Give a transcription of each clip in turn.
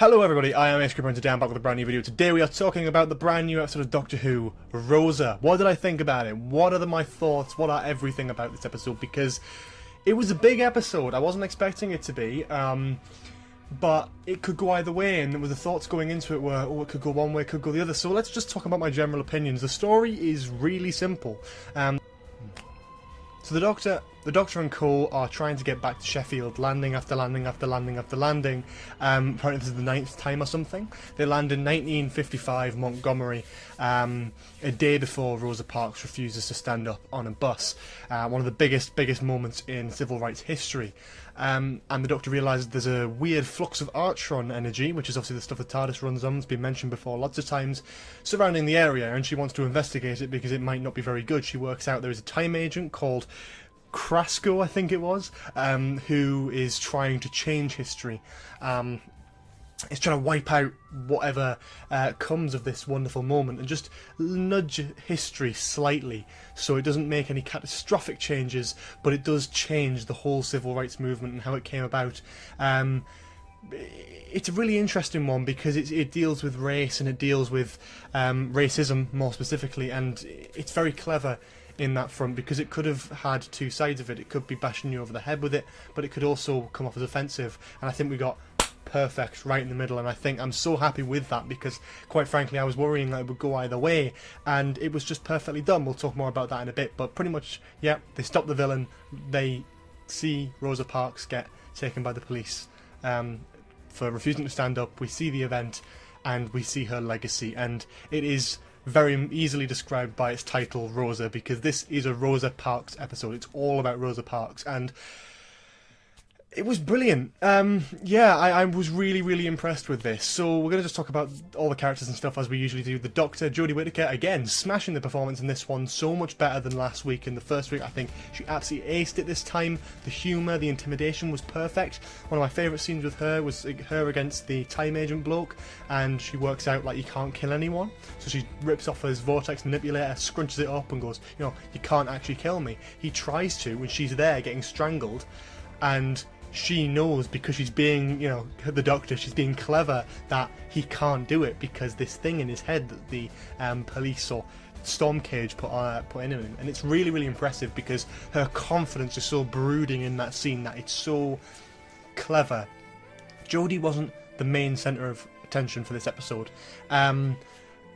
Hello everybody, I am Hetsko and today I'm back with a brand new video. Today we are talking about the brand new episode of Doctor Who, Rosa. What did I think about it? What are my thoughts? What are everything about this episode? Because it was a big episode. I wasn't expecting it to be, but it could go either way, and there were the thoughts going into it were, oh, it could go one way, it could go the other. So let's just talk about my general opinions. The story is really simple. So the Doctor and co are trying to get back to Sheffield, landing after landing after landing after landing. Apparently this is the 9th time or something. They land in 1955 Montgomery, a day before Rosa Parks refuses to stand up on a bus. One of the biggest moments in civil rights history. And the Doctor realises there's a weird flux of Artron energy, which is obviously the stuff the TARDIS runs on, it's been mentioned before lots of times, surrounding the area, and she wants to investigate it because it might not be very good. She works out there is a time agent called Krasco, I think it was, who is trying to change history. It's trying to wipe out whatever comes of this wonderful moment and just nudge history slightly so it doesn't make any catastrophic changes, but it does change the whole civil rights movement and how it came about. It's a really interesting one because it deals with race and it deals with racism more specifically, and it's very clever in that front because it could have had two sides of it. It could be bashing you over the head with it, but it could also come off as offensive, and I think we got perfect right in the middle, and I think I'm so happy with that because quite frankly I was worrying that it would go either way, and it was just perfectly done. We'll talk more about that in a bit, but pretty much, yeah, they stop the villain, they see Rosa Parks get taken by the police for refusing to stand up. We see the event and we see her legacy, and it is very easily described by its title, Rosa, because this is a Rosa Parks episode. It's all about Rosa Parks, and it was brilliant. Yeah, I was really impressed with this. So we're going to just talk about all the characters and stuff as we usually do. The Doctor, Jodie Whittaker, again, smashing the performance in this one. So much better than last week. In the first week, I think she absolutely aced it this time. The humour, the intimidation was perfect. One of my favourite scenes with her was her against the time agent bloke, and she works out like you can't kill anyone. So she rips off his vortex manipulator, scrunches it up and goes, you know, you can't actually kill me. He tries to when she's there getting strangled, and she knows because she's being, you know, the Doctor, she's being clever, that he can't do it because this thing in his head that the police or storm cage put in him, and it's really impressive because her confidence is so brooding in that scene that it's so clever. Jodie wasn't the main centre of attention for this episode.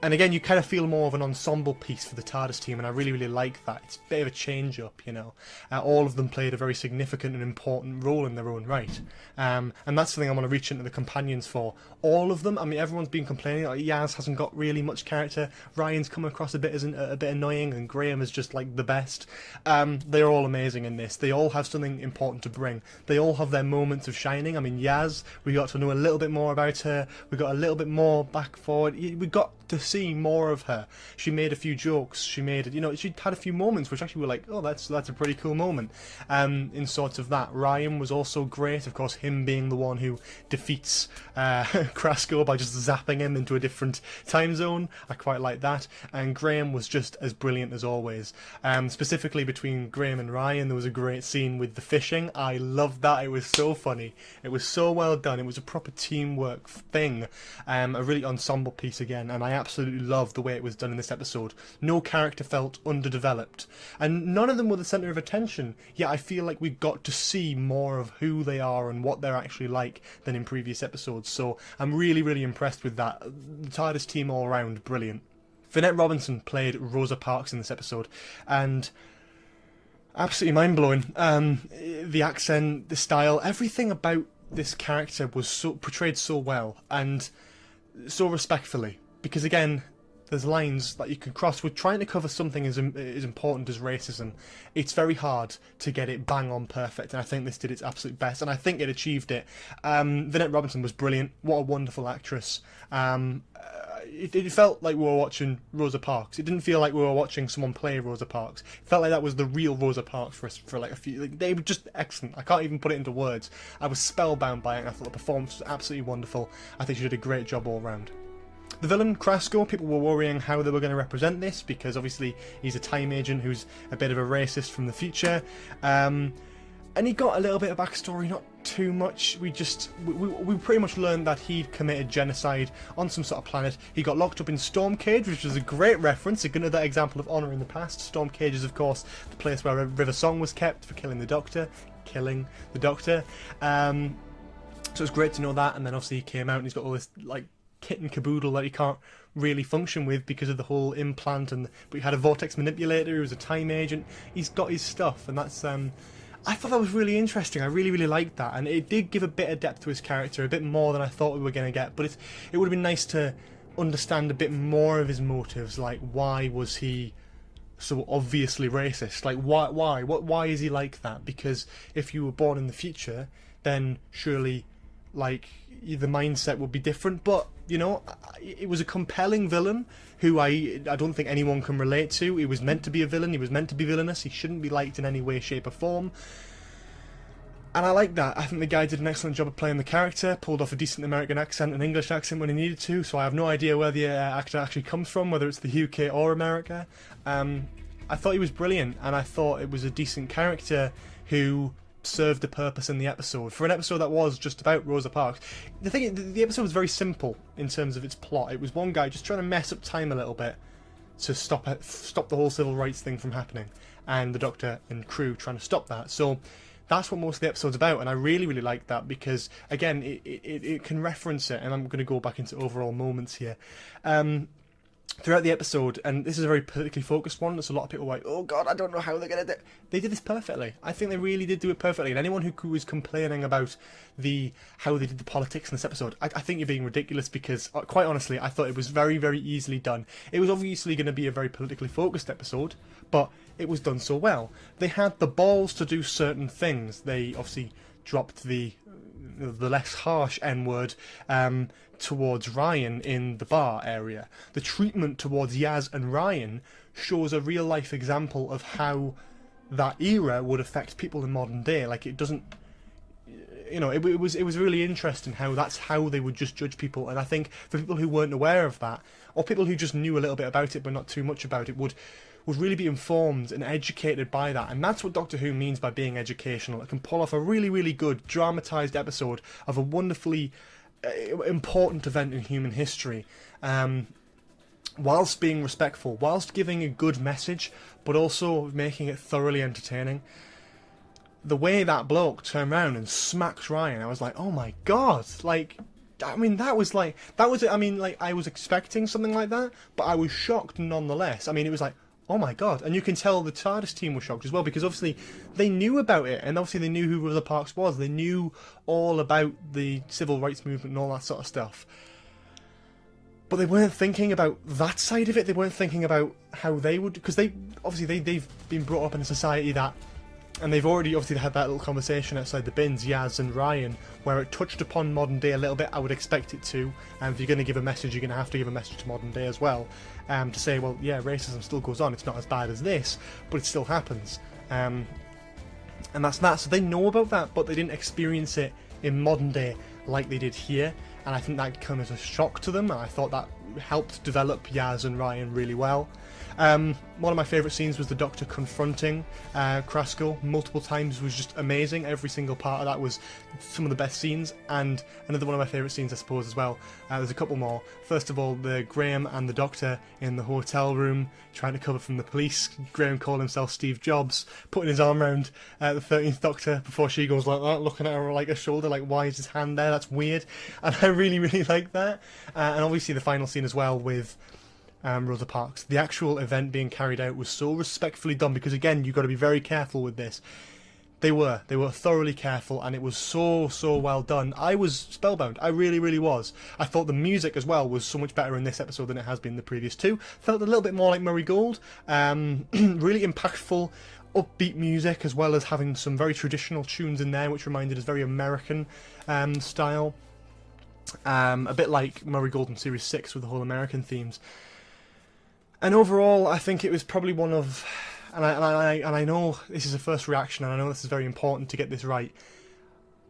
And again, you kind of feel more of an ensemble piece for the TARDIS team, and I really like that. It's a bit of a change-up, you know. All of them played a very significant and important role in their own right. And that's something I want to reach into the companions for. All of them, I mean, everyone's been complaining, like, Yaz hasn't got really much character, Ryan's come across a bit annoying, and Graham is just, like, the best. They're all amazing in this. They all have something important to bring. They all have their moments of shining. I mean, Yaz, we got to know a little bit more about her, we got a little bit more back forward, we got to see more of her. She made a few jokes, she made, you know, she had a few moments which actually were like, oh, that's a pretty cool moment, in sorts of that. Ryan was also great, of course, him being the one who defeats Krasco by just zapping him into a different time zone. I quite like that. And Graham was just as brilliant as always. Specifically between Graham and Ryan, there was a great scene with the fishing. I loved that. It was so funny. It was so well done. It was a proper teamwork thing. A really ensemble piece again, and I absolutely loved the way it was done in this episode. No character felt underdeveloped, and none of them were the centre of attention, yet I feel like we got to see more of who they are and what they're actually like than in previous episodes, so I'm really impressed with that. The TARDIS team all around, brilliant. Vinette Robinson played Rosa Parks in this episode, and absolutely mind-blowing. The accent, the style, everything about this character was portrayed so well, and so respectfully. Because again, there's lines that you can cross. With trying to cover something as important as racism, it's very hard to get it bang on perfect, and I think this did its absolute best, and I think it achieved it. Vinette Robinson was brilliant. What a wonderful actress. It felt like we were watching Rosa Parks. It didn't feel like we were watching someone play Rosa Parks. It felt like that was the real Rosa Parks for like a few. Like, they were just excellent. I can't even put it into words. I was spellbound by it, and I thought the performance was absolutely wonderful. I think she did a great job all round. The villain, Krasco, people were worrying how they were going to represent this, because obviously he's a time agent who's a bit of a racist from the future. And he got a little bit of backstory, not too much. We pretty much learned that he'd committed genocide on some sort of planet. He got locked up in Storm Cage, which was a great reference, another example of honour in the past. Storm Cage is, of course, the place where River Song was kept for killing the Doctor. So it's great to know that, and then obviously he came out and he's got all this like kit and caboodle that he can't really function with because of the whole implant, but he had a vortex manipulator, he was a time agent, he's got his stuff, and that's I thought that was really interesting. I really liked that, and it did give a bit of depth to his character, a bit more than I thought we were going to get, but it would have been nice to understand a bit more of his motives, like why was he so obviously racist, like why is he like that? Because if you were born in the future, then surely like the mindset would be different. But you know, it was a compelling villain who I don't think anyone can relate to. He was meant to be a villain, he was meant to be villainous, he shouldn't be liked in any way, shape or form. And I like that. I think the guy did an excellent job of playing the character, pulled off a decent American accent and English accent when he needed to, so I have no idea where the actor actually comes from, whether it's the UK or America. I thought he was brilliant, and I thought it was a decent character who served a purpose in the episode. For an episode that was just about Rosa Parks, the episode was very simple in terms of its plot. It was one guy just trying to mess up time a little bit to stop the whole civil rights thing from happening, and the Doctor and crew trying to stop that. So that's what most of the episode's about, and I really like that because, again, it can reference it, and I'm going to go back into overall moments here. Throughout the episode, and this is a very politically focused one, there's a lot of people like, oh god, I don't know how they're going to do it. They did this perfectly. I think they really did do it perfectly, and anyone who was complaining about how they did the politics in this episode, I think you're being ridiculous, because quite honestly, I thought it was very easily done. It was obviously going to be a very politically focused episode, but it was done so well. They had the balls to do certain things. They obviously dropped the less harsh N-word towards Ryan in the bar area. The treatment towards Yaz and Ryan shows a real life example of how that era would affect people in modern day. Like, it doesn't, you know, it was really interesting how that's how they would just judge people. And I think for people who weren't aware of that, or people who just knew a little bit about it but not too much about it, would really be informed and educated by that. And that's what Doctor Who means by being educational. It can pull off a really good dramatised episode of a wonderfully important event in human history, whilst being respectful, whilst giving a good message, but also making it thoroughly entertaining. The way that bloke turned around and smacked Ryan, I was like, oh my god, like, I mean, I was expecting something like that, but I was shocked nonetheless. I mean, it was like, oh my god. And you can tell the Tardis team was shocked as well, because obviously they knew about it, and obviously they knew who Rosa Parks was. They knew all about the civil rights movement and all that sort of stuff. But they weren't thinking about that side of it. They weren't thinking about how they would, because they've been brought up in a society that, and they've already obviously had that little conversation outside the bins, Yaz and Ryan, where it touched upon modern day a little bit. I would expect it to. And if you're going to give a message, you're going to have to give a message to modern day as well, to say, well, yeah, racism still goes on. It's not as bad as this, but it still happens. And that's that. So they know about that, but they didn't experience it in modern day like they did here. And I think that came as a shock to them, and I thought that helped develop Yaz and Ryan really well. One of my favourite scenes was the Doctor confronting Krasko multiple times. Was just amazing. Every single part of that was some of the best scenes. And another one of my favourite scenes, I suppose, as well. There's a couple more. First of all, the Graham and the Doctor in the hotel room trying to cover from the police. Graham calling himself Steve Jobs, putting his arm around the 13th Doctor before she goes like that, looking at her like a shoulder, like, why is his hand there? That's weird. And I really like that. And obviously the final scene as well with Rosa Parks. The actual event being carried out was so respectfully done, because again, you've got to be very careful with this. They were thoroughly careful, and it was so well done. I was spellbound. I really was. I thought the music as well was so much better in this episode than it has been in the previous two. Felt a little bit more like Murray Gold. Really impactful, upbeat music, as well as having some very traditional tunes in there, which reminded us very American style. A bit like Murray Gold in Series 6 with the whole American themes. And overall, I think it was probably one of, and I know this is a first reaction, and I know this is very important to get this right,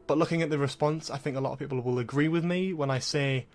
but looking at the response, I think a lot of people will agree with me when I say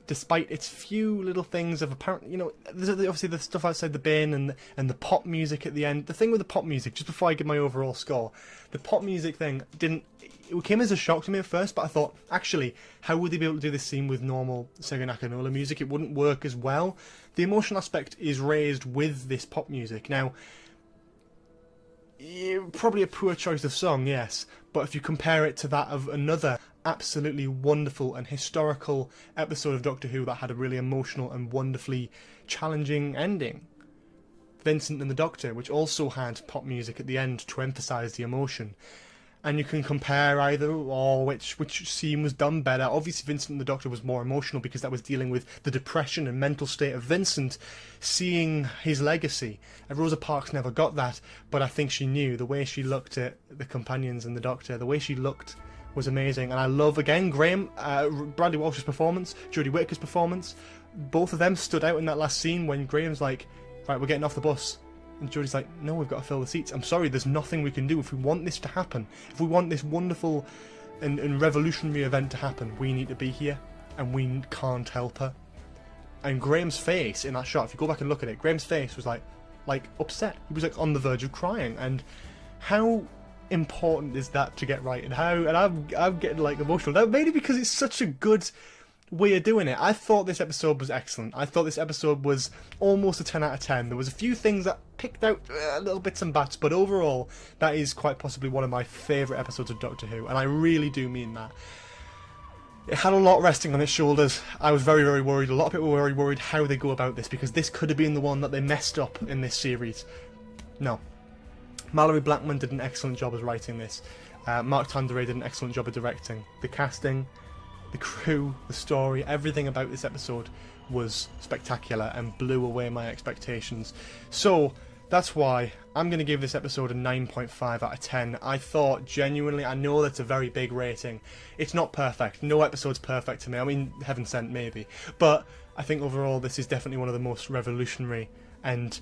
despite its few little things of apparent, you know, there's obviously the stuff outside the bin and the pop music at the end. The thing with the pop music, just before I give my overall score, the pop music thing it came as a shock to me at first, but I thought, actually, how would they be able to do this scene with normal Sega Nakanola music? It wouldn't work as well. The emotional aspect is raised with this pop music. Now, probably a poor choice of song, yes, but if you compare it to that of another absolutely wonderful and historical episode of Doctor Who that had a really emotional and wonderfully challenging ending, Vincent and the Doctor, which also had pop music at the end to emphasise the emotion. And you can compare either or which scene was done better. Obviously Vincent and the Doctor was more emotional because that was dealing with the depression and mental state of Vincent, seeing his legacy. And Rosa Parks never got that, but I think she knew. The way she looked at the companions and the Doctor, the way she looked was amazing. And I love, again, Bradley Walsh's performance, Jodie Whittaker's performance. Both of them stood out in that last scene when Graham's like, right, we're getting off the bus. And Jodie's like, no, we've got to fill the seats. I'm sorry, there's nothing we can do. If we want this to happen, if we want this wonderful and revolutionary event to happen, we need to be here, and we can't help her. And Graham's face in that shot, if you go back and look at it, Graham's face was like upset. He was like on the verge of crying. And how important is that to get right? And I'm getting like emotional now, mainly because it's such a good way of doing it. I thought this episode was excellent. I thought this episode was almost a 10 out of 10. There was a few things that picked out little bits and bats, but overall that is quite possibly one of my favourite episodes of Doctor Who, and I really do mean that. It had a lot resting on its shoulders. I was very, very worried. A lot of people were very worried how they go about this, because this could have been the one that they messed up in this series. No. Mallory Blackman did an excellent job as writing this. Mark Tanderay did an excellent job of directing. The casting, the crew, the story, everything about this episode was spectacular and blew away my expectations. So that's why I'm going to give this episode a 9.5 out of 10. I thought genuinely, I know that's a very big rating. It's not perfect. No episode's perfect to me. I mean, Heaven Sent maybe. But I think overall this is definitely one of the most revolutionary and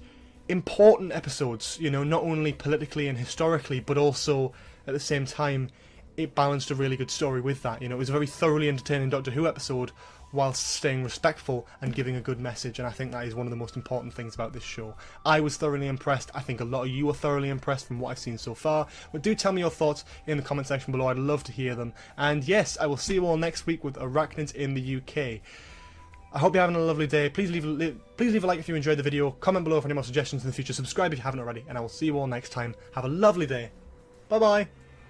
important episodes, you know, not only politically and historically, but also at the same time it balanced a really good story with that. You know, it was a very thoroughly entertaining Doctor Who episode whilst staying respectful and giving a good message, and I think that is one of the most important things about this show. I was thoroughly impressed. I think a lot of you are thoroughly impressed from what I've seen so far, but do tell me your thoughts in the comment section below. I'd love to hear them. And yes, I will see you all next week with Arachnids in the UK. I hope you're having a lovely day. Please leave a like if you enjoyed the video, comment below for any more suggestions in the future, subscribe if you haven't already, and I will see you all next time. Have a lovely day. Bye bye.